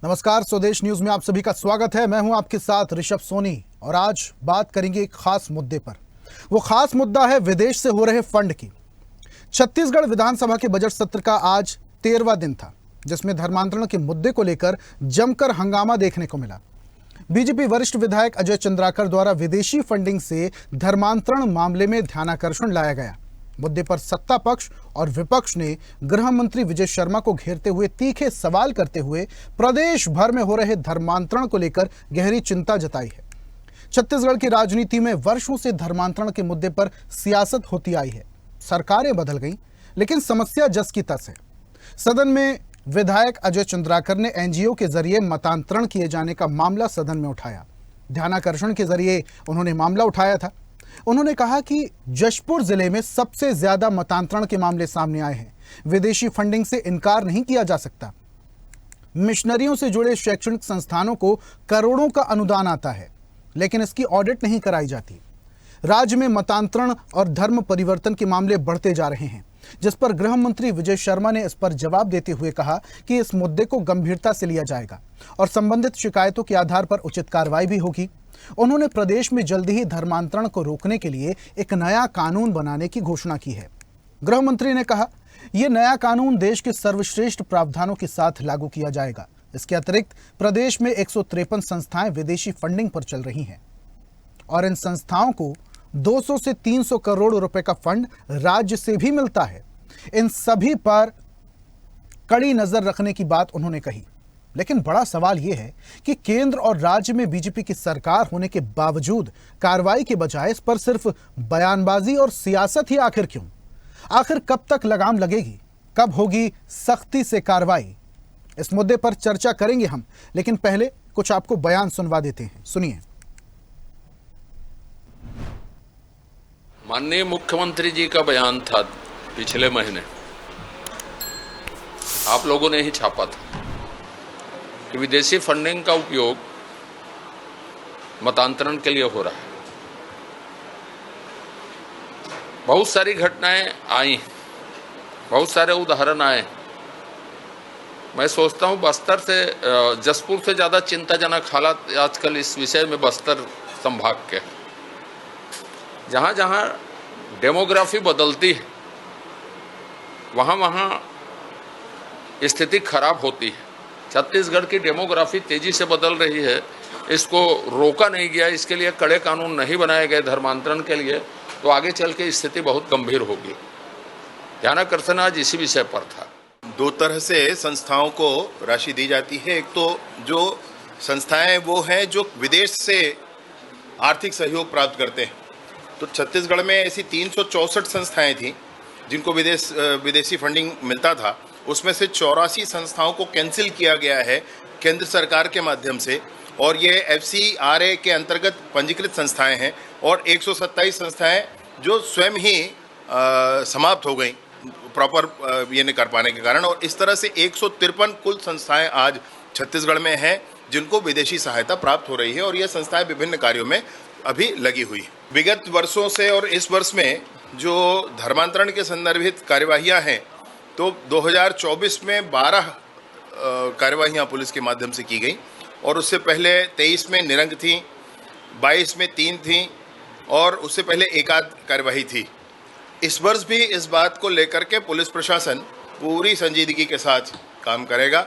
नमस्कार, स्वदेश न्यूज में आप सभी का स्वागत है। मैं हूं आपके साथ ऋषभ सोनी और आज बात करेंगे एक खास मुद्दे पर। वो खास मुद्दा है विदेश से हो रहे फंड की। छत्तीसगढ़ विधानसभा के बजट सत्र का आज 13वां दिन था, जिसमें धर्मांतरण के मुद्दे को लेकर जमकर हंगामा देखने को मिला। बीजेपी वरिष्ठ विधायक अजय चंद्राकर द्वारा विदेशी फंडिंग से धर्मांतरण मामले में ध्यानाकर्षण लाया गया। मुद्दे पर सत्ता पक्ष और विपक्ष ने गृह मंत्री विजय शर्मा को घेरते हुए तीखे सवाल करते हुए प्रदेश भर में हो रहे धर्मांतरण को लेकर गहरी चिंता जताई है। छत्तीसगढ़ की राजनीति में वर्षों से धर्मांतरण के मुद्दे पर सियासत होती आई है। सरकारें बदल गईं, लेकिन समस्या जस की तस है। सदन में विधायक अजय चंद्राकर ने एनजीओ के जरिए मतांतरण किए जाने का मामला सदन में उठाया। ध्यानाकर्षण के जरिए उन्होंने मामला उठाया था। उन्होंने कहा कि जशपुर जिले में सबसे ज्यादा मतांतरण के मामले सामने आए हैं। विदेशी फंडिंग से इनकार नहीं किया जा सकता। मिशनरियों से जुड़े शैक्षणिक संस्थानों को करोड़ों का अनुदान आता है, लेकिन इसकी ऑडिट नहीं कराई जाती। राज्य में मतांतरण और धर्म परिवर्तन के मामले बढ़ते जा रहे हैं, जिस पर गृह मंत्री विजय शर्मा ने इस पर जवाब देते हुए कहा कि इस मुद्दे को गंभीरता से लिया जाएगा और संबंधित शिकायतों के आधार पर उचित कार्रवाई भी होगी। उन्होंने प्रदेश में जल्द ही धर्मांतरण को रोकने के लिए एक नया कानून बनाने की घोषणा की है। गृह मंत्री ने कहा, यह नया कानून देश के सर्वश्रेष्ठ प्रावधानों के साथ लागू किया जाएगा। इसके अतिरिक्त प्रदेश में 153 संस्थाएं विदेशी फंडिंग पर चल रही हैं और इन संस्थाओं को 200 से 300 करोड़ रुपए का फंड राज्य से भी मिलता है। इन सभी पर कड़ी नजर रखने की बात उन्होंने कही। लेकिन बड़ा सवाल यह है कि केंद्र और राज्य में बीजेपी की सरकार होने के बावजूद कार्रवाई के बजाय इस पर सिर्फ बयानबाजी और सियासत ही आखिर क्यों? आखिर कब तक लगाम लगेगी? कब होगी सख्ती से कार्रवाई? इस मुद्दे पर चर्चा करेंगे हम, लेकिन पहले कुछ आपको बयान सुनवा देते हैं। सुनिए। माननीय मुख्यमंत्री जी का बयान था पिछले महीने, आप लोगों ने ही छापा था कि विदेशी फंडिंग का उपयोग मतांतरण के लिए हो रहा है। बहुत सारी घटनाएं आई, बहुत सारे उदाहरण आए। मैं सोचता हूं बस्तर से जशपुर से ज़्यादा चिंताजनक हालात आजकल इस विषय में बस्तर संभाग के, जहाँ जहाँ डेमोग्राफी बदलती है वहाँ वहाँ स्थिति खराब होती है। छत्तीसगढ़ की डेमोग्राफी तेजी से बदल रही है, इसको रोका नहीं गया, इसके लिए कड़े कानून नहीं बनाए गए धर्मांतरण के लिए, तो आगे चल के स्थिति बहुत गंभीर होगी। ध्यानाकर्षण आज इसी विषय पर था। दो तरह से संस्थाओं को राशि दी जाती है। एक तो जो संस्थाएं वो हैं जो विदेश से आर्थिक सहयोग प्राप्त करते हैं। तो छत्तीसगढ़ में ऐसी 364 संस्थाएं थीं जिनको विदेशी फंडिंग मिलता था। उसमें से 84 संस्थाओं को कैंसिल किया गया है केंद्र सरकार के माध्यम से, और ये FCRA के अंतर्गत पंजीकृत संस्थाएं हैं, और 127 संस्थाएं जो स्वयं ही समाप्त हो गई प्रॉपर ये नहीं कर पाने के कारण। और इस तरह से 153 कुल संस्थाएं आज छत्तीसगढ़ में हैं जिनको विदेशी सहायता प्राप्त हो रही है, और ये संस्थाएं विभिन्न कार्यों में अभी लगी हुई है। विगत वर्षों से और इस वर्ष में जो धर्मांतरण के संदर्भित कार्यवाहियां हैं, तो 2024 में 12 कार्यवाहियां पुलिस के माध्यम से की गई, और उससे पहले 23 में निरंक थी, 22 में 3 थी, और उससे पहले एक आध कार्यवाही थी। इस वर्ष भी इस बात को लेकर के पुलिस प्रशासन पूरी संजीदगी के साथ काम करेगा,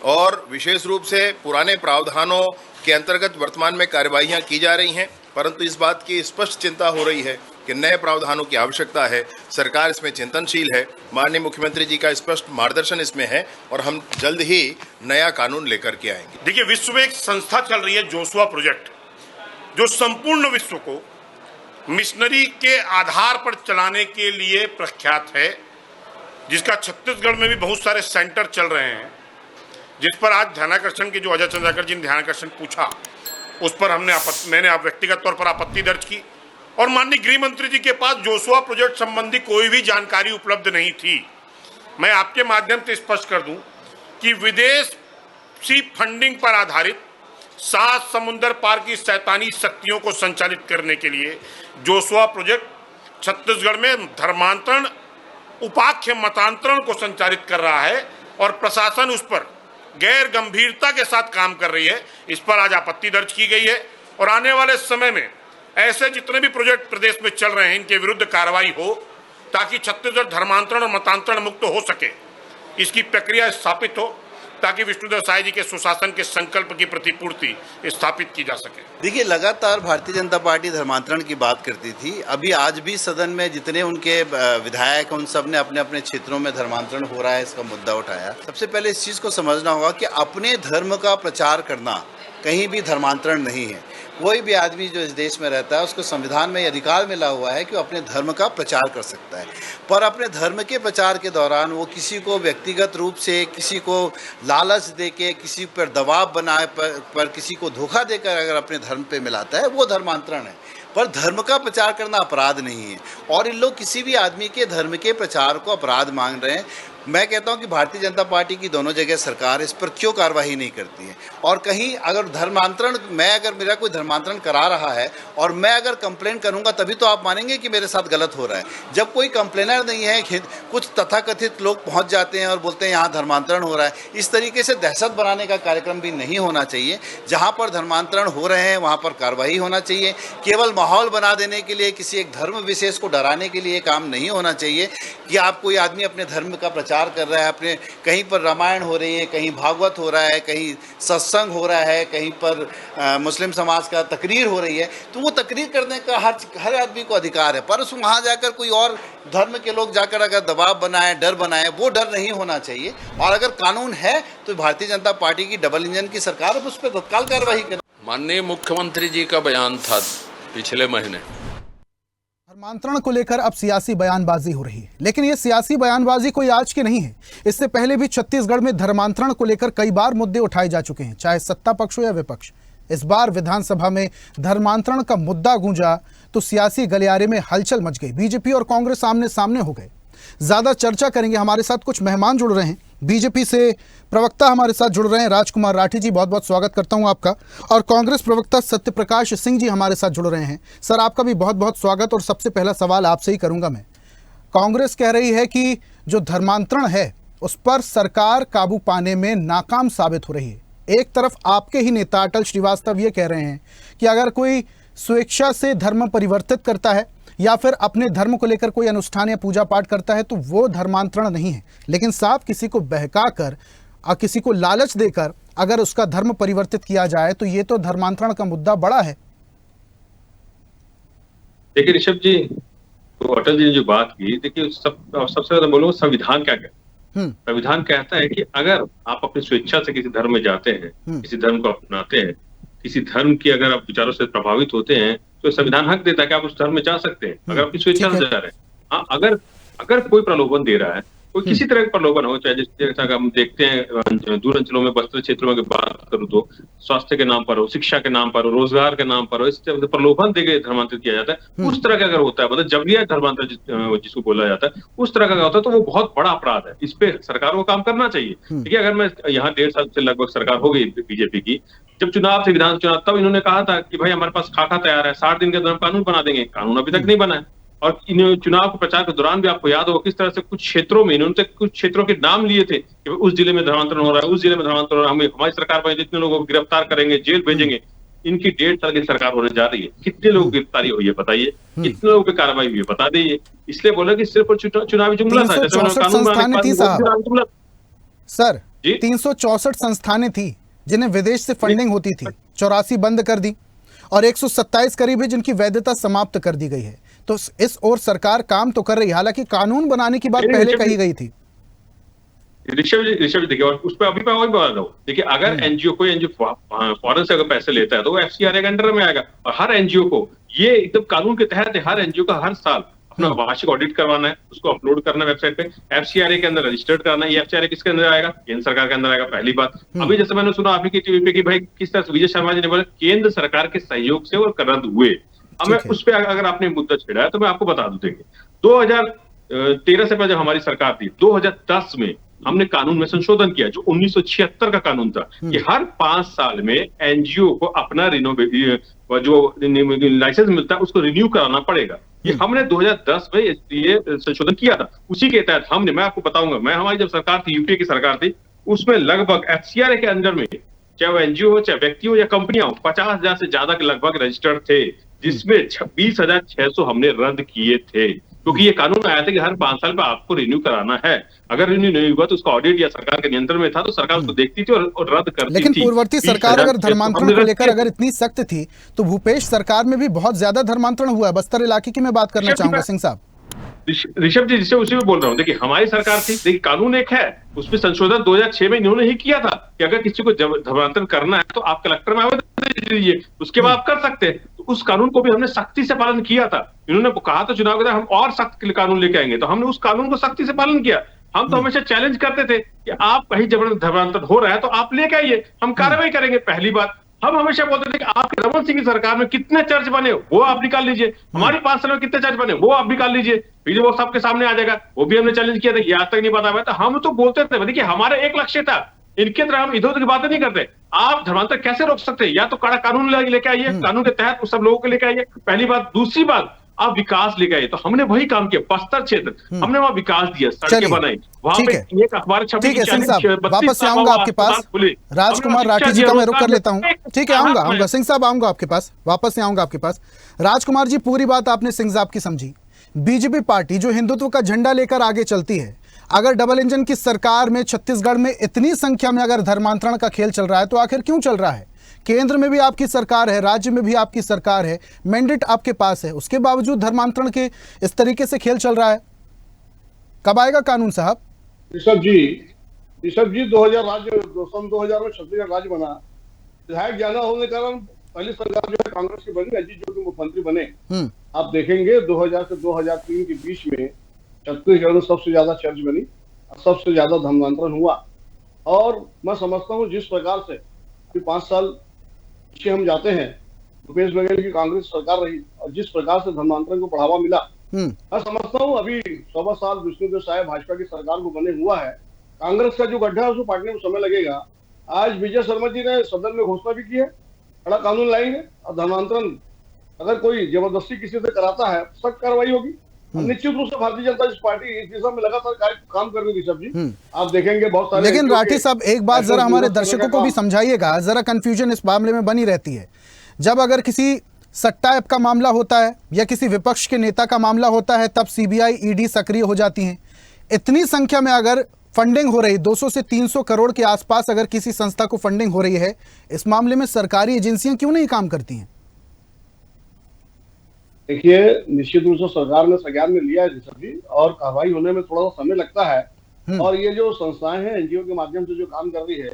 और विशेष रूप से पुराने प्रावधानों के अंतर्गत वर्तमान में कार्यवाहियां की जा रही हैं, परंतु इस बात की स्पष्ट चिंता हो रही है कि नए प्रावधानों की आवश्यकता है। सरकार इसमें चिंतनशील है, माननीय मुख्यमंत्री जी का स्पष्ट मार्गदर्शन इसमें है, और हम जल्द ही नया कानून लेकर के आएंगे। देखिए, विश्व में एक संस्था चल रही है जोशुआ प्रोजेक्ट, जो संपूर्ण विश्व को मिशनरी के आधार पर चलाने के लिए प्रख्यात है, जिसका छत्तीसगढ़ में भी बहुत सारे सेंटर चल रहे हैं, जिस पर आज ध्यानाकर्षण के जो अजय चंद्राकर जी ने ध्यानाकर्षण पूछा, उस पर मैंने व्यक्तिगत तौर पर आपत्ति दर्ज की, और माननीय गृह मंत्री जी के पास जोशुआ प्रोजेक्ट संबंधी कोई भी जानकारी उपलब्ध नहीं थी। मैं आपके माध्यम से स्पष्ट कर दूं कि विदेशी फंडिंग पर आधारित 7 समुंदर पार की शैतानी शक्तियों को संचालित करने के लिए जोशुआ प्रोजेक्ट छत्तीसगढ़ में धर्मांतरण, उपाख्य मतांतरण को संचालित कर रहा है, और प्रशासन उस पर गैर गंभीरता के साथ काम कर रही है। इस पर आज आपत्ति दर्ज की गई है और आने वाले समय में ऐसे जितने भी प्रोजेक्ट प्रदेश में चल रहे हैं इनके विरुद्ध कार्रवाई हो, ताकि छत्तीसगढ़ धर्मांतरण और मतांतरण मुक्त हो सके। इसकी प्रक्रिया स्थापित हो ताकि विष्णुदेव साय जी के सुशासन के संकल्प की प्रतिपूर्ति स्थापित की जा सके। देखिए, लगातार भारतीय जनता पार्टी धर्मांतरण की बात करती थी। अभी आज भी सदन में जितने उनके विधायक हैं उन सब ने अपने अपने क्षेत्रों में धर्मांतरण हो रहा है इसका मुद्दा उठाया। सबसे पहले इस चीज़ को समझना होगा कि अपने धर्म का प्रचार करना कहीं भी धर्मांतरण नहीं है। कोई भी आदमी जो इस देश में रहता है उसको संविधान में अधिकार मिला हुआ है कि वो अपने धर्म का प्रचार कर सकता है, पर अपने धर्म के प्रचार के दौरान वो किसी को व्यक्तिगत रूप से, किसी को लालच देके, किसी पर दबाव बनाए पर किसी को धोखा देकर अगर अपने धर्म पे मिलाता है वो धर्मांतरण है। पर धर्म का प्रचार करना अपराध नहीं है और इन लोग किसी भी आदमी के धर्म के प्रचार को अपराध मांग रहे हैं। मैं कहता हूं कि भारतीय जनता पार्टी की दोनों जगह सरकार इस पर क्यों कार्रवाई नहीं करती है। और कहीं अगर धर्मांतरण, अगर मेरा कोई धर्मांतरण करा रहा है और मैं अगर कंप्लेन करूंगा तभी तो आप मानेंगे कि मेरे साथ गलत हो रहा है। जब कोई कंप्लेनर नहीं है, कुछ तथाकथित लोग पहुंच जाते हैं और बोलते हैं यहाँ धर्मांतरण हो रहा है, इस तरीके से दहशत बनाने का कार्यक्रम भी नहीं होना चाहिए। जहाँ पर धर्मांतरण हो रहे हैं वहाँ पर कार्रवाई होना चाहिए। केवल माहौल बना देने के लिए, किसी एक धर्म विशेष को डराने के लिए काम नहीं होना चाहिए कि आप कोई आदमी अपने धर्म का प्रचार कर रहा है, अपने कहीं पर रामायण हो रही है, कहीं भागवत हो रहा है, कहीं सत्संग हो रहा है, कहीं पर मुस्लिम समाज का तकरीर हो रही है, तो वो तकरीर करने का हर आदमी को अधिकार है। पर वहाँ जाकर कोई और धर्म के लोग जाकर अगर दबाव बनाए, डर बनाए, वो डर नहीं होना चाहिए। और अगर कानून है तो भारतीय जनता पार्टी की डबल इंजन की सरकार उस पर तत्काल कार्रवाई करे। माननीय मुख्यमंत्री जी का बयान था पिछले महीने, धर्मांतरण को लेकर अब सियासी बयानबाजी हो रही है, लेकिन ये सियासी बयानबाजी कोई आज की नहीं है। इससे पहले भी छत्तीसगढ़ में धर्मांतरण को लेकर कई बार मुद्दे उठाए जा चुके हैं, चाहे सत्ता पक्ष हो या विपक्ष। इस बार विधानसभा में धर्मांतरण का मुद्दा गूंजा तो सियासी गलियारे में हलचल मच गई। बीजेपी और कांग्रेस आमने सामने हो गए। ज्यादा चर्चा करेंगे, हमारे साथ कुछ मेहमान जुड़ रहे हैं। बीजेपी से प्रवक्ता हमारे साथ जुड़ रहे हैं राजकुमार राठी जी, बहुत बहुत स्वागत करता हूं आपका। और कांग्रेस प्रवक्ता सत्यप्रकाश सिंह जी हमारे साथ जुड़ रहे हैं। सर, आपका भी बहुत बहुत स्वागत। और सबसे पहला सवाल आपसे ही करूंगा मैं। कांग्रेस कह रही है कि जो धर्मांतरण है उस पर सरकार काबू पाने में नाकाम साबित हो रही है। एक तरफ आपके ही नेता अटल श्रीवास्तव ये कह रहे हैं कि अगर कोई स्वेच्छा से धर्म परिवर्तित करता है या फिर अपने धर्म को लेकर कोई अनुष्ठान या पूजा पाठ करता है तो वो धर्मांतरण नहीं है, लेकिन साफ किसी को बहकाकर और किसी को लालच देकर अगर उसका धर्म परिवर्तित किया जाए तो ये तो धर्मांतरण का मुद्दा बड़ा है। देखिए ऋषभ जी, तो अटल जी ने जो बात की, देखिए सबसे ज्यादा बोलो संविधान क्या कहता है। संविधान कहता है कि अगर आप अपनी स्वेच्छा से किसी धर्म में जाते हैं, किसी धर्म को अपनाते हैं, किसी धर्म के अगर आप विचारों से प्रभावित होते हैं तो संविधान हक देता है कि आप उस धर्म में जा सकते हैं अगर आपकी स्वेच्छा से जा रहे हैं। हाँ, अगर कोई प्रलोभन दे रहा है, कोई किसी तरह का प्रलोभन हो, चाहे जैसा हम देखते हैं दूर अंचलों में, बस्तर क्षेत्रों में बात करूँ तो स्वास्थ्य के नाम पर हो, शिक्षा के नाम पर हो, रोजगार के नाम पर हो, इस तरह से प्रलोभन देकर धर्मांतरित किया जाता है, उस तरह का अगर होता है, मतलब जबरिया धर्मांतर जिसको बोला जाता है, उस तरह का होता है तो वो बहुत बड़ा अपराध है। इस पे सरकारों को काम करना चाहिए। देखिए, अगर मैं यहाँ 1.5 साल से लगभग सरकार हो गई बीजेपी की, जब चुनाव थे, विधान चुनाव, तब इन्होंने कहा था कि भाई हमारे पास खाका तैयार है, 60 दिन के अंदर कानून बना देंगे। कानून अभी तक नहीं बना है। और इन चुनाव के प्रचार के दौरान भी आपको याद होगा किस तरह से कुछ क्षेत्रों में इन्होंने कुछ क्षेत्रों के नाम लिए थे कि उस जिले में धर्मांतरण हो रहा है, उस जिले में धर्मांतरण हो रहा है, हमारी सरकार पर जितने लोगों को गिरफ्तार करेंगे, जेल भेजेंगे। इनकी 1.5 साल की सरकार होने जा रही है। कितने लोगों की गिरफ्तारी हुई है बताइए, कितने लोगों की कार्रवाई हुई है बता दीजिए। इसलिए बोले कि सिर्फ चुनावी जुमला था। सर, 364 संस्थानें थी जिन्हें विदेश से फंडिंग होती थी, 84 बंद कर दी और 127 करीब है जिनकी वैधता समाप्त कर दी गई है। तो इस ओर सरकार काम तो कर रही है, हालांकि कानून बनाने की बात पहले कही गई थी। ऋषभ देखिए, और उस पर अभी मैं और बता रहा हूँ। देखिए, अगर एनजीओ कोई एनजीओ फॉरेन से अगर पैसे लेता है तो वो एफसीआरए के अंडर में आएगा। और हर एनजीओ को ये एकदम कानून के तहत है, हर एनजीओ का हर साल अपना वार्षिक ऑडिट करवाना है, उसको अपलोड करना है वेबसाइट पे, एफसीआरए के अंदर रजिस्टर्ड करना है। ये एफसीआरए किसके अंदर आएगा? केंद्र सरकार के अंदर आएगा। पहली बात। अभी जैसे मैंने सुना आपकी टीवी पे कि भाई किस तरह से विजय शर्मा जी ने बोला केंद्र सरकार के सहयोग से वो रद्द हुए। अब मैं उस पर अगर आपने मुद्दा छेड़ा है तो मैं आपको बता दूं। देखिए, 2013 से पहले जब हमारी सरकार थी, 2010 में हमने कानून में संशोधन किया जो 1976 का कानून था कि हर 5 साल में एनजीओ को अपना जो लाइसेंस मिलता है उसको रिन्यू कराना पड़ेगा। ये हमने 2010 में ये संशोधन किया था। उसी के तहत हमने, मैं आपको बताऊंगा, हमारी जब सरकार थी, यूपीए की सरकार थी, उसमें लगभग एफसीआरए के अंडर में, चाहे वो एनजीओ हो, चाहे व्यक्ति हो या कंपनियां हो, 50,000 से ज्यादा के लगभग रजिस्टर्ड थे, जिसमें 20,600 हमने रद्द किए थे, क्योंकि ये कानून आया था कि हर 5 साल में आपको रिन्यू कराना है। अगर रिन्यू नहीं हुआ तो उसका ऑडिट या सरकार के नियंत्रण में था तो सरकार उसको देखती थी और रद्द करती थी। लेकिन पूर्ववर्ती सरकार अगर धर्मांतरण को लेकर अगर इतनी सख्त थी तो भूपेश सरकार में भी बहुत ज्यादा धर्मांतरण हुआ है। बस्तर इलाके की मैं बात करना चाहूंगा सिंह साहब। ऋषभ जी, जिससे उसी में बोल रहा हूँ, देखिए हमारी सरकार थी, देखिए कानून एक है, उसमें संशोधन 2006 में इन्होंने ही किया था कि अगर किसी को धर्मांतरण करना है तो आप कलेक्टर में आवेदन दे दीजिए, उसके बाद आप कर सकते हैं। तो उस कानून को भी हमने सख्ती से पालन किया था। इन्होंने कहा था चुनाव के दौरान हम और सख्त कानून लेके आएंगे, तो हमने उस कानून को सख्ती से पालन किया। हम तो हमेशा चैलेंज करते थे कि आप कहीं जबरदस्त धर्मांतरण हो रहा है तो आप लेके आइए, हम कार्रवाई करेंगे। पहली बात, हम हमेशा बोलते थे कि आपके रमन सिंह की सरकार में कितने चर्च बने वो आप निकाल लीजिए, हमारी 5 साल में कितने चर्च बने वो आप निकाल लीजिए, फिर वो सबके सामने आ जाएगा। वो भी हमने चैलेंज किया था, ये आज तक नहीं बता पाया। तो हम तो बोलते थे, देखिए हमारा एक लक्ष्य था, इनके तरह हम इधर उधर की बातें नहीं करते। आप धर्मांतरण कैसे रोक सकते हैं? या तो कड़ा कानून लेके आइए, कानून के तहत सब लोगों को लेके आइए, पहली बात। दूसरी बात, आप विकास लेके आए। तो हमने वही काम किया, बस्तर क्षेत्र हमने वहां विकास दिया, सड़कें बनाई, वहां पे एक अखबार छपी। ठीक है सिंह साहब, वापस से आऊंगा आपके पास। राजकुमार राठी जी का मैं रुक कर लेता हूं। ठीक है, आऊंगा सिंह साहब, आऊंगा आपके पास, वापस से आऊंगा आपके पास। राजकुमार जी, पूरी बात आपने सिंह साहब की समझी। बीजेपी पार्टी जो हिंदुत्व का झंडा लेकर आगे चलती है, अगर डबल इंजन की सरकार में छत्तीसगढ़ में इतनी संख्या में अगर धर्मांतरण का खेल चल रहा है तो आखिर क्यों चल रहा है? केंद्र में भी आपकी सरकार है, राज्य में भी आपकी सरकार है, मैंडेट आपके पास है, उसके बावजूद धर्मांतरण के इस तरीके से खेल चल रहा है। कब आएगा कानून साहब? ऋषभ जी 2000 राज्य सन 2000 में छत्तीसगढ़ राज्य बना। विधायक ज्यादा होने के कारण पहली सरकार जो है कांग्रेस की बनी, अजीत जोगी मुख्यमंत्री बने। आप देखेंगे 2000 से 2003 के बीच में छत्तीसगढ़ में सबसे ज्यादा चर्च बनी, सबसे ज्यादा धर्मांतरण हुआ। और मैं समझता हूँ जिस प्रकार से 5 साल पीछे हम जाते हैं, भूपेश बघेल की कांग्रेस सरकार रही और जिस प्रकार से धर्मांतरण को बढ़ावा मिला, मैं समझता हूँ अभी 1.25 साल विष्णुदेव साय भाजपा की सरकार को बने हुआ है, कांग्रेस का जो गड्ढा है उसको पाटने में समय लगेगा। आज विजय शर्मा जी ने सदन में घोषणा भी की है, बड़ा कानून लाएंगे और धर्मांतरण अगर कोई जबरदस्ती किसी से कराता है सख्त कार्रवाई होगी। निश्चित रूप से भारतीय जनता पार्टी इस दिशा में लगातार काम कर रही है। जी आप देखेंगे बहुत सारे। लेकिन राठी साहब, एक बात जरा हमारे दर्शकों को भी समझाइएगा, जरा कंफ्यूजन इस मामले में बनी रहती है। जब अगर किसी सट्टा ऐप का मामला होता है या किसी विपक्ष के नेता का मामला होता है, तब सीबीआई ईडी सक्रिय हो जाती हैं। इतनी संख्या में अगर फंडिंग हो रही, 200 से 300 करोड़ के आसपास अगर किसी संस्था को फंडिंग हो रही है, इस मामले में सरकारी एजेंसियां क्यों नहीं काम करती हैं? देखिए, निश्चित रूप से सरकार ने संज्ञान में लिया है ऋषभ जी, और कार्रवाई होने में थोड़ा सा समय लगता है। और ये जो संस्थाएं हैं एनजीओ के माध्यम से जो काम कर रही है,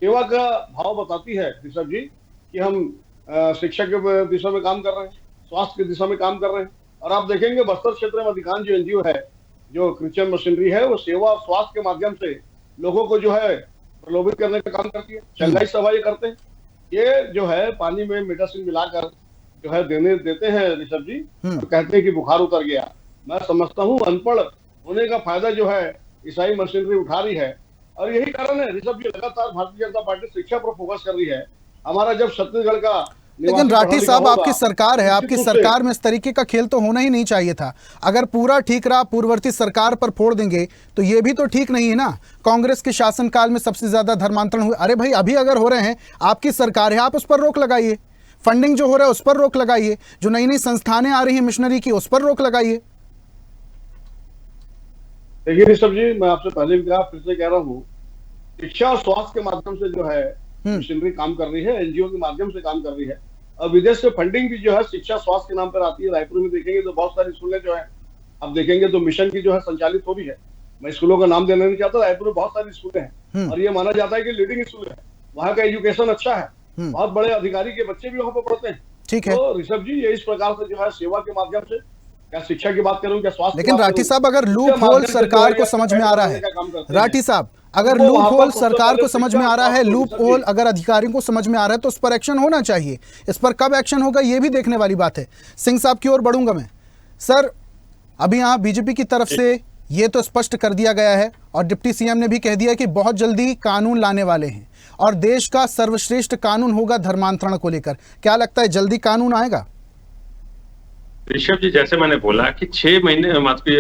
सेवा का भाव बताती है ऋषभ जी कि हम शिक्षा के दिशा में काम कर रहे हैं, स्वास्थ्य की दिशा में काम कर रहे हैं। और आप देखेंगे बस्तर क्षेत्र में अधिकांश जो एनजीओ है, जो क्रिश्चियन मशीनरी है, वो सेवा स्वास्थ्य के माध्यम से लोगों को जो है प्रलोभित करने का काम करती है। शंघाई सभा ये करते हैं, ये जो है पानी में मेडिसिन मिलाकर जो है देते हैं ऋषभ जी, तो कहते हैं कि बुखार उतर गया। मैं समझता हूँ अनपढ़ होने का फायदा जो है ईसाई मशीनरी उठा रही है, और यही कारण है ऋषभ जी लगातार भारतीय जनता पार्टी शिक्षा पर फोकस कर रही है। हमारा जब छत्तीसगढ़ का, लेकिन राठी साहब आपकी सरकार है, आपकी सरकार में इस तरीके का खेल तो होना ही नहीं चाहिए था। अगर पूरा ठीक रहा, पूर्ववर्ती सरकार पर फोड़ देंगे तो ये भी तो ठीक नहीं है ना। कांग्रेस के शासनकाल में सबसे ज्यादा धर्मांतरण हुए। अरे भाई, अभी अगर हो रहे हैं, आपकी सरकार है, आप उस पर रोक लगाइए। फंडिंग जो हो रहा है उस पर रोक लगाइए, जो नई नई संस्थानें आ रही हैं मिशनरी की, उस पर रोक लगाइए। देखिए ऋषभ जी, मैं आपसे पहले भी कहा, फिर से कह रहा हूँ, शिक्षा और स्वास्थ्य के माध्यम से जो है मिशनरी काम कर रही है, एनजीओ के माध्यम से काम कर रही है। और विदेश से फंडिंग भी जो है शिक्षा स्वास्थ्य के नाम पर आती है। रायपुर में देखेंगे तो बहुत सारी स्कूलें जो है, आप देखेंगे तो मिशन की जो है संचालित हो रही है। मैं स्कूलों का नाम देना नहीं चाहता, रायपुर में बहुत सारी स्कूलें हैं और ये माना जाता है कि लीडिंग स्कूल है, वहाँ का एजुकेशन अच्छा है, बहुत बड़े अधिकारी के बच्चे भी वहाँ पर पढ़ते हैं। ठीक है, तो ऋषभ जी ये इस प्रकार से जो है सेवा के माध्यम से, क्या शिक्षा की बात करूं, क्या स्वास्थ्य। लेकिन राठी साहब, अगर लूप होल सरकार को समझ में आ रहा है, राठी साहब अगर लूप होल सरकार को समझ में आ रहा है, लूप होल अगर अधिकारियों को समझ में आ रहा है, तो उस पर एक्शन होना चाहिए। इस पर कब एक्शन होगा ये भी देखने वाली बात है। सिंह साहब की ओर बढ़ूंगा मैं। सर, अभी यहाँ बीजेपी की तरफ से ये तो स्पष्ट कर दिया गया है और डिप्टी सीएम ने भी कह दिया कि बहुत जल्दी कानून लाने वाले हैं और देश का सर्वश्रेष्ठ कानून होगा धर्मांतरण को लेकर। क्या लगता है जल्दी कानून आएगा? ऋषभ जी, जैसे मैंने बोला कि 6 महीने,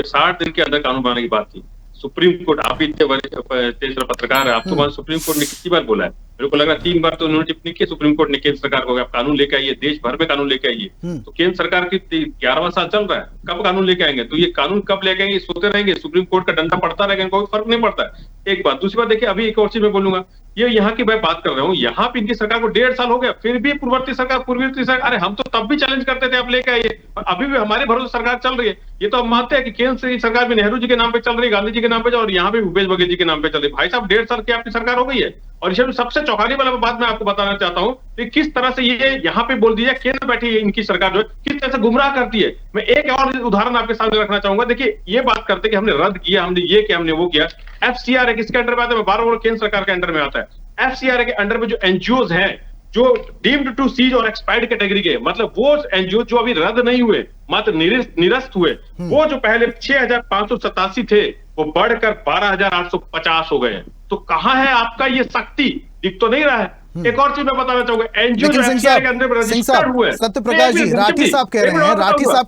60 दिन के अंदर कानून बनाने की बात थी। सुप्रीम कोर्ट, आप भी इतने बड़े तेज पत्रकार है, आप तो वहां सुप्रीम कोर्ट ने कितनी बार बोला है? मेरे को लग रहा है 3 बार तो उन्होंने टिप्पणी की सुप्रीम कोर्ट ने केंद्र सरकार को, आप कानून लेके आइए, देश भर में कानून लेके आइए। तो केंद्र सरकार की 11वां साल चल रहा है, कब कानून लेके आएंगे? तो ये कानून कब लेके आएंगे सोते रहेंगे, सुप्रीम कोर्ट का डंडा पड़ता रहेगा, कोई फर्क नहीं पड़ता है। एक बात। दूसरी बात देखिए, अभी एक और चीज मैं बोलूंगा, ये यहाँ की मैं बात कर रहा हूँ, यहाँ पे इनकी सरकार को 1.5 साल हो गया, फिर भी पूर्ववर्ती सरकार, अरे हम तो तब भी चैलेंज करते थे, आप लेके आइए, और अभी भी हमारे भरोसे सरकार चल रही है। ये तो हम मानते हैं कि केंद्र की सरकार भी नेहरू जी के नाम पे चल रही है, गांधी जी के नाम पे, और यहाँ पे भूपेश बघेल जी के नाम पे चल रही है। भाई साहब 1.5 साल की आपकी सरकार हो गई है। और इसमें सबसे चौंकाने वाला बात मैं आपको बताना चाहता हूं कि किस तरह से ये यहाँ पे बोल दिया, केंद्र बैठी है इनकी सरकार जो है, किस तरह से गुमराह करती है। मैं एक और उदाहरण आपके सामने रखना चाहूंगा। देखिए, ये बात करते कि हमने रद्द किया, हमने ये किया, हमने वो किया। FCRA किसके अंडर में आता है? मैं बार बार केंद्र सरकार के अंडर में आता है। FCRA के अंडर में जो NGOs हैं, जो डीम्ड टू सीज और एक्सपायर्ड कैटेगरी के, मतलब वो NGO जो अभी रद्द नहीं हुए, मात्र निरस्त हुए, वो जो पहले 6,587 थे, वो बढ़कर 12,850 हो गए हैं। तो कहां है आपका ये शक्ति? दिख तो नहीं रहा है। एक और चीज मैं बताना चाहूंगा, NGO जो FCRA के अंदर में रजिस्टर्ड हुए, सत्य प्रकाश जी, राठी साहब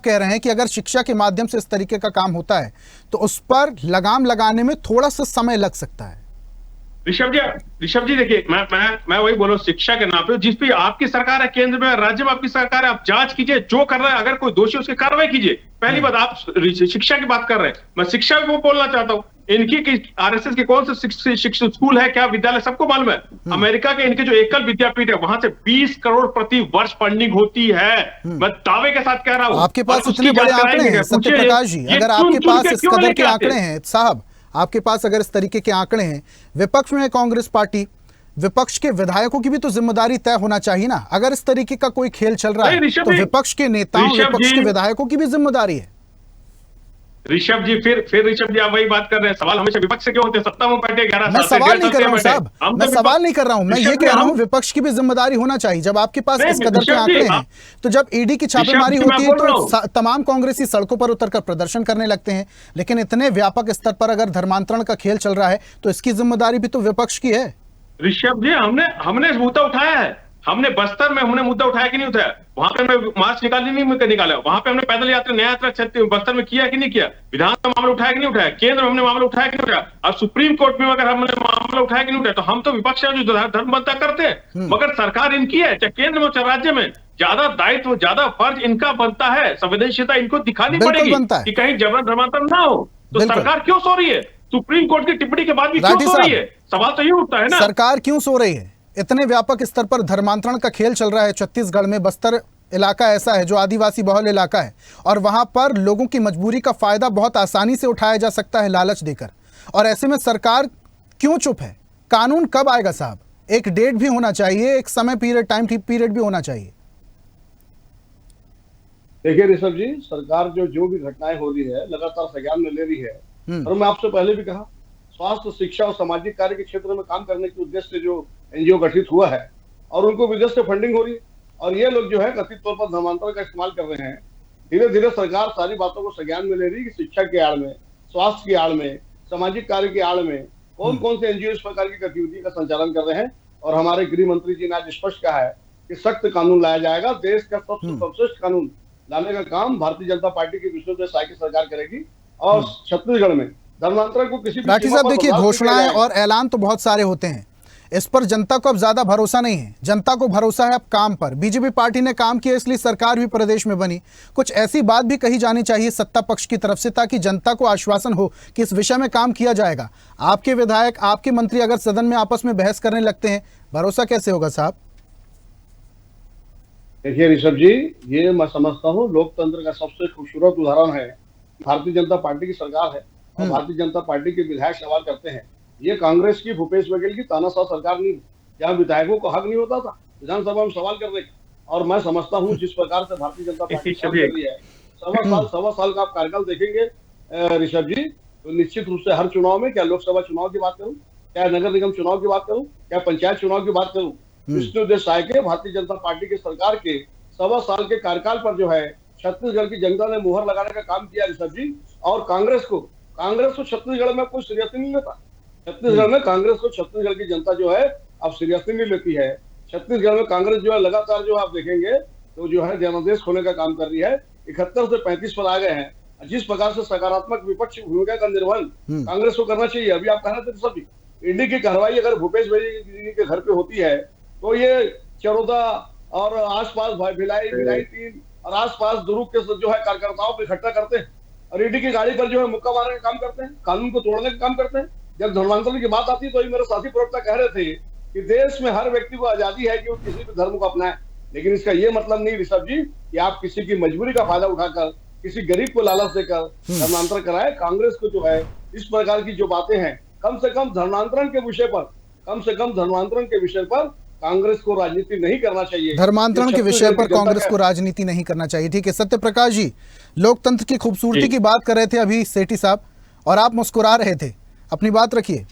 कह रहे हैं कि अगर शिक्षा के माध्यम से इस तरीके का काम होता है तो उस पर लगाम लगाने में थोड़ा सा समय लग सकता है। ऋषभ जी देखिए, मैं वही बोल रहा हूँ, शिक्षा के नाम पे जिस भी आपकी सरकार है, केंद्र में, राज्य में आपकी सरकार है, आप जांच कीजिए, जो कर रहा है, अगर कोई दोषी उसकी कार्रवाई कीजिए। पहली बात, आप शिक्षा की बात कर रहे हैं, मैं शिक्षा को बोलना चाहता हूँ, इनकी RSS के कौन से शिक्षण स्कूल है, क्या विद्यालय, सबको मालूम है। अमेरिका के इनके जो एकल विद्यापीठ है, वहां से 20 करोड़ प्रति वर्ष फंडिंग होती है। मैं दावे के साथ कह रहा हूँ। आपके पास इतने बड़े आंकड़े हैं सत्य प्रकाश जी, अगर आपके पास इस कदर के आंकड़े हैं साहब, आपके पास अगर इस तरीके के आंकड़े हैं, विपक्ष में कांग्रेस पार्टी, विपक्ष के विधायकों की भी तो जिम्मेदारी तय होना चाहिए ना। अगर इस तरीके का कोई खेल चल रहा है तो विपक्ष के नेताओं, विपक्ष के विधायकों की भी जिम्मेदारी है। ऋषभ जी, फिर ऋषभ जी आप वही बात कर रहे हैं, सवाल हमेशा विपक्ष से क्यों होते हैं? सत्ता में बैठे 11 साल। मैं सवाल नहीं कर रहा हूं साहब, मैं सवाल नहीं कर रहा हूं, मैं ये कह रहा हूं विपक्ष की भी जिम्मेदारी होना चाहिए। जब आपके पास इस कदर के आंकड़े हैं, तो जब ईडी की छापेमारी होती है तो तमाम कांग्रेसी सड़कों पर उतरकर प्रदर्शन करने लगते हैं, लेकिन इतने व्यापक स्तर पर अगर धर्मांतरण का खेल चल रहा है तो इसकी जिम्मेदारी भी तो विपक्ष की है। ऋषभ जी, हमने मुद्दा उठाया है, हमने बस्तर में हमने मुद्दा उठाया कि नहीं उठाया? वहां पे हमने मार्च निकाला, वहां पे हमने पैदल यात्रा, न्याय यात्रा बस्तर में किया कि नहीं किया? विधान में मामला उठाया कि नहीं उठाया? केंद्र में हमने मामला उठाया कि नहीं उठाया? अब सुप्रीम कोर्ट में अगर हमने मामला उठाया कि नहीं उठाया? तो हम तो विपक्ष है जो धर्म बनता करते हैं, मगर सरकार इनकी है, चाहे केंद्र में चाहे राज्य में, ज्यादा दायित्व, ज्यादा फर्ज इनका बनता है। संवेदनशीलता इनको दिखानी पड़ेगी कि कहीं जबरन धर्मांतरण ना हो। तो सरकार क्यों सो रही है? सुप्रीम कोर्ट की टिप्पणी के बाद भी क्यों सो रही है? सवाल तो ये उठता है ना, सरकार क्यों सो रही है? इतने व्यापक स्तर पर धर्मांतरण का खेल चल रहा है। छत्तीसगढ़ में बस्तर इलाका ऐसा है जो आदिवासी बहुल इलाका है, और वहां पर लोगों की मजबूरी का फायदा बहुत आसानी से उठाया जा सकता है लालच देकर। और ऐसे में सरकार क्यों चुप है? कानून कब आएगा साहब? एक डेट भी होना चाहिए, एक समय पीरियड, टाइम पीरियड भी होना चाहिए। देखिए ऋषभ जी, सरकार जो भी घटनाएं हो रही है लगातार संज्ञान में ले रही है। और मैं आपसे पहले भी कहा, स्वास्थ्य, शिक्षा और सामाजिक कार्य के क्षेत्र में काम करने के उद्देश्य से जो NGO गठित हुआ है और उनको विदेश से फंडिंग हो रही है, और ये लोग जो है कथित तौर पर धर्मांतरण का इस्तेमाल कर रहे हैं। धीरे धीरे सरकार सारी बातों को संज्ञान में ले रही है कि शिक्षा की आड़ में, स्वास्थ्य की आड़ में, सामाजिक कार्य की आड़ में कौन कौन से NGO इस प्रकार की गतिविधि का संचालन कर रहे हैं। और हमारे गृह मंत्री जी ने आज स्पष्ट कहा है कि सख्त कानून लाया जाएगा। देश का सबसे सर्वश्रेष्ठ कानून लाने का काम भारतीय जनता पार्टी की विष्णुदेव साय की सरकार करेगी। और छत्तीसगढ़ में धर्मांतरण को किसी राठी साहब देखिए, घोषणाएं और ऐलान तो बहुत सारे होते हैं, इस पर जनता को अब ज्यादा भरोसा नहीं है। जनता को भरोसा है अब काम पर। बीजेपी पार्टी ने काम किया, इसलिए सरकार भी प्रदेश में बनी। कुछ ऐसी बात भी कही जानी चाहिए सत्ता पक्ष की तरफ से, ताकि जनता को आश्वासन हो कि इस विषय में काम किया जाएगा। आपके विधायक, आपके मंत्री अगर सदन में आपस में बहस करने लगते हैं, भरोसा कैसे होगा साहब? देखिए ऋषभ जी, ये मैं समझता हूँ लोकतंत्र का सबसे खूबसूरत उदाहरण है। भारतीय जनता पार्टी की सरकार है और भारतीय जनता पार्टी के विधायक सवाल करते हैं। ये कांग्रेस की, भूपेश बघेल की तानाशाह सरकार नहीं, जहाँ विधायकों को हक नहीं होता था विधानसभा में सवाल करने का। और मैं समझता हूँ जिस प्रकार से भारतीय जनता पार्टी काम कर रही है, सवा साल का आप कार्यकाल देखेंगे ऋषभ जी, तो निश्चित रूप से हर चुनाव में, क्या लोकसभा चुनाव की बात करूँ, क्या नगर निगम चुनाव की बात करूँ, क्या पंचायत चुनाव की बात करूँ, विष्णुदेव साय के भारतीय जनता पार्टी की सरकार के सवा साल के कार्यकाल पर जो है छत्तीसगढ़ की जनता ने मुहर लगाने का काम किया ऋषभ जी। और कांग्रेस को छत्तीसगढ़ में कोई सीरियस नहीं लेता। छत्तीसगढ़ में कांग्रेस को छत्तीसगढ़ की जनता जो है अब सीरियस नहीं लेती है। छत्तीसगढ़ में कांग्रेस जो है लगातार, जो आप देखेंगे तो जो है जनादेश खोने का काम कर रही है। 71 से 35 पर आ गए हैं। जिस प्रकार से सकारात्मक विपक्ष भूमिका का निर्वहन कांग्रेस को करना चाहिए। अभी आप कह रहे थे सब ईडी की कार्रवाई अगर भूपेश भाई के घर पे होती है तो ये चरोदा और आसपास भिलाई 3 और आसपास दुर्ग के जो है कार्यकर्ताओं को इकट्ठा करते हैं और ईडी की गाड़ी पर जो है मुक्का मारने का काम करते हैं, कानून को तोड़ने का काम करते हैं। जब धर्मांतरण की बात आती है तो मेरे साथी प्रवक्ता कह रहे थे कि देश में हर व्यक्ति को आजादी है कि वो किसी भी धर्म को अपनाए, लेकिन इसका ये मतलब नहीं ऋषभ जी कि आप किसी की मजबूरी का फायदा उठाकर किसी गरीब को लालच देकर धर्मांतरण कराए। कांग्रेस को जो है इस प्रकार की जो बातें हैं, कम से कम धर्मांतरण के विषय पर कांग्रेस को राजनीति नहीं करना चाहिए। धर्मांतरण के विषय पर कांग्रेस को राजनीति नहीं करना चाहिए। ठीक है सत्य प्रकाश जी, लोकतंत्र की खूबसूरती की बात कर रहे थे अभी सेठी साहब और आप मुस्कुरा रहे थे, अपनी बात रखिए।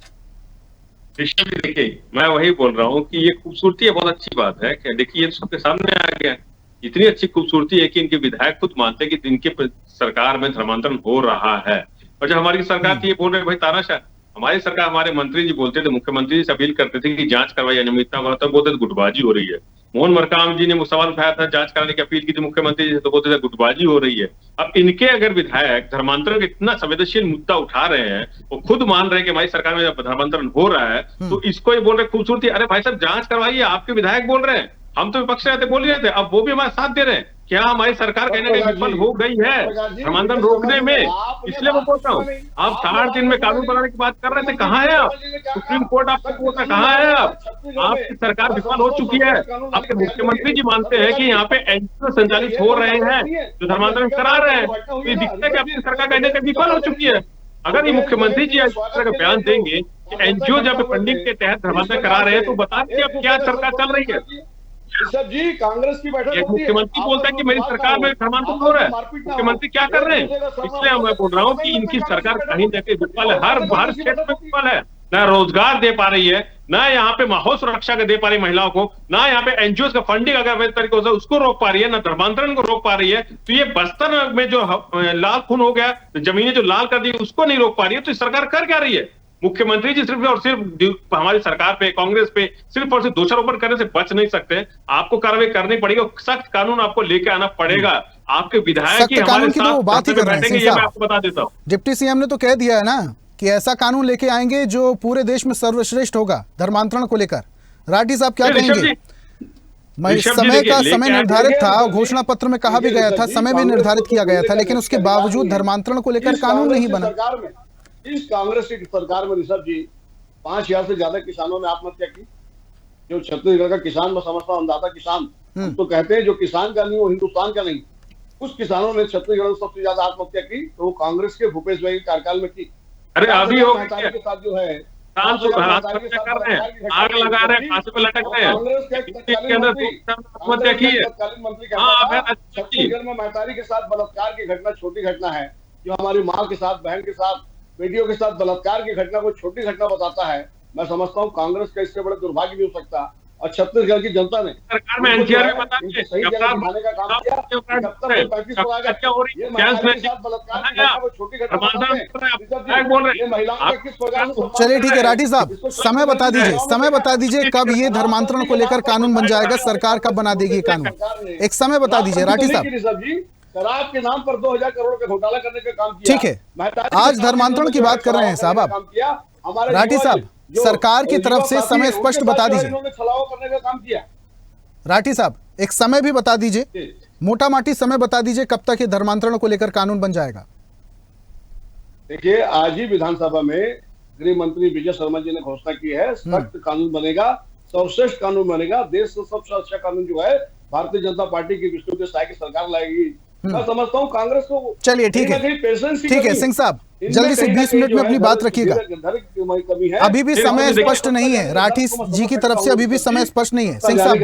देखिए मैं वही बोल रहा हूँ कि ये खूबसूरती है, बहुत अच्छी बात है कि देखिए ये सबके सामने आ गया। इतनी अच्छी खूबसूरती है कि इनके विधायक खुद मानते हैं कि इनके सरकार में धर्मांतरण हो रहा है। और जब हमारी सरकार थी ये बोल रहे भाई तानाशाह, हमारी सरकार हमारे मंत्री जी बोलते थे, मुख्यमंत्री जी से अपील करते थे कि जांच करवाई अनियमितता वाला, तब बोलते थे गुटबाजी हो रही है। मोहन मरकाम जी ने सवाल उठाया था, जांच कराने की अपील की थी मुख्यमंत्री जी से, तो बोलते थे गुटबाजी हो रही है। अब इनके अगर विधायक धर्मांतरण का इतना संवेदनशील मुद्दा उठा रहे हैं, वो खुद मान रहे हैं कि हमारी सरकार में जब धर्मांतरण हो रहा है तो इसको ये बोल रहे खूबसूरती। अरे भाई साहब जांच करवाइए, आपके विधायक बोल रहे हैं, हम तो विपक्ष रहते बोल रहे थे, अब वो भी हमारा साथ दे रहे हैं। क्या हमारी सरकार कहीं ना कहीं विफल हो गई है धर्मांतरण रोकने में? इसलिए मैं बोलता हूँ आप 60 दिन में कानून बनाने की बात कर रहे थे, कहाँ है आप? सुप्रीम कोर्ट आपको बोलता कहाँ है आप? आपकी सरकार विफल हो चुकी है। आपके मुख्यमंत्री जी मानते हैं कि यहाँ पे एनजीओ संचालित हो रहे हैं जो धर्मांतरण करा रहे हैं, तो ये दिखता है कि आपकी सरकार कहीं ना कहीं विफल हो चुकी है। अगर ये मुख्यमंत्री जी इस तरह का बयान देंगे कि एनजीओ जब फंडिंग के तहत धर्मांतरण करा रहे हैं, तो बता दीजिए अब क्या सरकार चल रही है। ऋषभ जी कांग्रेस की बैठक एक मुख्यमंत्री बोलता है कि मेरी सरकार में धर्मांतरण हो रहा है, मुख्यमंत्री क्या कर रहे हैं? इसलिए मैं बोल रहा हूँ कि इनकी सरकार कहीं ना कहीं विफल है, हर क्षेत्र में विफल है। न रोजगार दे पा रही है, न यहाँ पे माहौल सुरक्षा का दे पा रही महिलाओं को, ना यहाँ पे एनजीओ का फंडिंग अगर वैसे तरीके से उसको रोक पा रही है, ना धर्मांतरण को रोक पा रही है। तो ये बस्तर में जो लाल खून हो गया, जमीनें जो लाल कर दी, उसको नहीं रोक पा रही है। तो सरकार कर क्या रही है? मुख्यमंत्री जी सिर्फ और सिर्फ हमारी सरकार पे, कांग्रेस पे सिर्फ और सिर्फ दोषारोपण करने से बच नहीं सकते। आपको कार्रवाई करनी पड़ेगी, सख्त कानून आपको लेके आना पड़ेगा। आपके विधायक की हमारे साथ बात ही कर रहे हैं, ये मैं आपको बता देता हूँ। डिप्टी सीएम ने तो कह दिया है ना कि ऐसा कानून लेके आएंगे जो पूरे देश में सर्वश्रेष्ठ होगा धर्मांतरण को लेकर। राठी साहब क्या कहेंगे? समय निर्धारित था, घोषणा पत्र में कहा भी गया था, समय भी निर्धारित किया गया था, लेकिन उसके बावजूद धर्मांतरण को लेकर कानून नहीं बना। इस कांग्रेस की सरकार में ऋषभ जी 5000 से ज्यादा किसानों ने आत्महत्या की। जो छत्तीसगढ़ का किसान, मैं समझता हूँ अन्नदाता किसान, हम तो कहते हैं जो किसान का नहीं वो हिंदुस्तान का नहीं, उस किसानों ने छत्तीसगढ़ में सबसे ज्यादा आत्महत्या की, तो वो कांग्रेस के भूपेश भाई के कार्यकाल में की। अरे अभी हो के साथ जो है कर रहे हैं, आग लगा रहे हैं, फांसी पे लटक रहे हैं। कांग्रेस के छत्तीसगढ़ में महतारी के साथ बलात्कार की घटना छोटी घटना है, जो हमारी माँ के साथ, बहन के साथ, बेटियों के साथ बलात्कार की घटना को छोटी घटना बताता है। मैं समझता हूँ कांग्रेस का इससे बड़ा दुर्भाग्य नहीं हो सकता। और छत्तीसगढ़ की जनता ने सरकार में एनसीआर में बता सही जगह दिखाने का काम किया। 35 हो गया, ये महिलाओं के साथ बलात्कार की घटना को छोटी घटना महिलाओं का किस प्रकार। चलिए ठीक है राठी साहब, समय बता दीजिए कब ये धर्मांतरण को लेकर कानून बन जाएगा, सरकार कब बना देगी कानून, एक समय बता दीजिए राठी साहब। शराब के नाम पर 2000 करोड़ का घोटाला करने का काम किया। ठीक है, आज धर्मांतरण की बात कर रहे हैं साहब आप। राठी साहब सरकार की तरफ से समय स्पष्ट बता दीजिए। छलावा करने का काम किया। राठी साहब एक समय भी बता दीजिए, मोटा माटी समय बता दीजिए कब तक ये धर्मांतरण को लेकर कानून बन जाएगा। देखिए आज ही विधानसभा में गृह मंत्री विजय शर्मा जी ने घोषणा की है, सख्त कानून बनेगा, सर्वश्रेष्ठ कानून बनेगा, देश से सबसे अच्छा कानून जो है भारतीय जनता पार्टी की विष्णु के साय की सरकार लाएगी। मैं समझता हूँ कांग्रेस को। चलिए ठीक है सिंह साहब जल्दी से 20 मिनट में अपनी बात रखिएगा। अभी भी समय स्पष्ट नहीं है, राठी जी की तरफ से अभी भी समय स्पष्ट नहीं है। सिंह साहब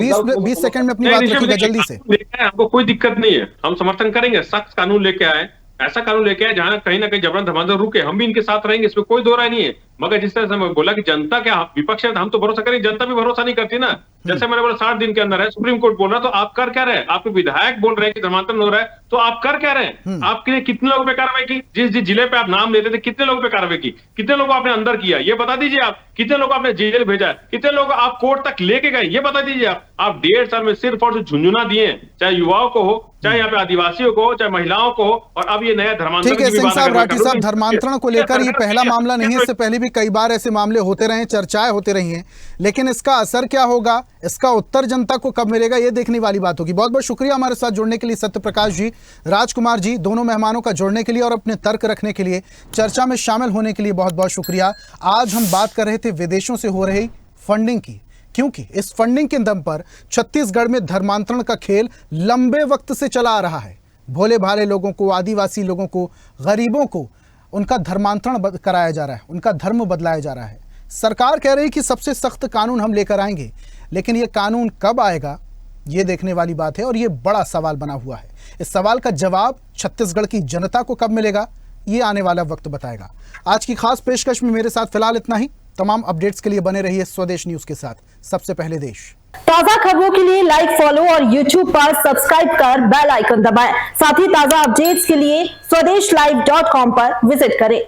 20 सेकंड में अपनी बात रखिएगा जल्दी से। हमको कोई दिक्कत नहीं है, हम समर्थन करेंगे, सख्त कानून लेके आए, ऐसा कानून लेके आए जहां कहीं ना कहीं जबरन धर्मांतरण रुके, हम भी इनके साथ रहेंगे, इसमें कोई दो राय नहीं है। मगर जिस तरह से मैं बोला कि जनता क्या विपक्ष है, हम तो भरोसा करें, जनता भी भरोसा नहीं करती ना। जैसे मैंने बोला 60 दिन के अंदर है, सुप्रीम कोर्ट बोल रहा, तो आप कर क्या रहे हैं? आपके विधायक बोल रहे हैं कि धर्मांतरण हो रहा है, तो आप कर क्या रहे हैं? आपके लिए कितने लोगों पे कार्रवाई की? जिस जिस जिले पे आप नाम लेते थे, कितने लोगों पे कार्रवाई की? कितने लोगों को आपने अंदर किया, ये बता दीजिए आप। कितने लोग आपने जेल भेजा है, कितने लोग आप कोर्ट तक लेके गए, ये बता दीजिए आप 1.5 साल में सिर्फ और सिर्फ झुंझुना दिए, चाहे युवाओं को हो, चाहे यहाँ पे आदिवासियों को हो, चाहे महिलाओं को हो, और अब ये नया धर्मांतरण। ठीक है सिंह साहब, राठी साहब, धर्मांतरण को लेकर ये पहला मामला नहीं है, इससे पहले भी कई बार ऐसे मामले होते रहे, चर्चाएं होती रही हैं, लेकिन इसका असर क्या होगा, इसका उत्तर जनता को कब मिलेगा, ये देखने वाली बात होगी। बहुत बहुत शुक्रिया हमारे साथ जुड़ने के लिए सत्य प्रकाश जी, राजकुमार जी, दोनों मेहमानों का जुड़ने के लिए और अपने तर्क रखने के लिए, चर्चा में शामिल होने के लिए बहुत बहुत शुक्रिया। आज हम बात कर रहे थे विदेशों से हो रही फंडिंग की, क्योंकि इस फंडिंग के दम पर छत्तीसगढ़ में धर्मांतरण का खेल लंबे वक्त से चला आ रहा है। भोले भाले लोगों को, आदिवासी लोगों को, गरीबों को उनका धर्मांतरण कराया जा रहा है, उनका धर्म बदलाया जा रहा है। सरकार कह रही है कि सबसे सख्त कानून हम लेकर आएंगे, लेकिन ये कानून कब आएगा ये देखने वाली बात है और ये बड़ा सवाल बना हुआ है। इस सवाल का जवाब छत्तीसगढ़ की जनता को कब मिलेगा, ये आने वाला वक्त बताएगा। आज की खास पेशकश में मेरे साथ फिलहाल इतना ही। तमाम अपडेट्स के लिए बने रहिए स्वदेश न्यूज के साथ। सबसे पहले देश। ताजा खबरों के लिए लाइक, फॉलो और YouTube पर सब्सक्राइब कर बेल आइकन दबाएं। साथ ही ताजा अपडेट्स के लिए स्वदेशलाइव.com पर विजिट करें।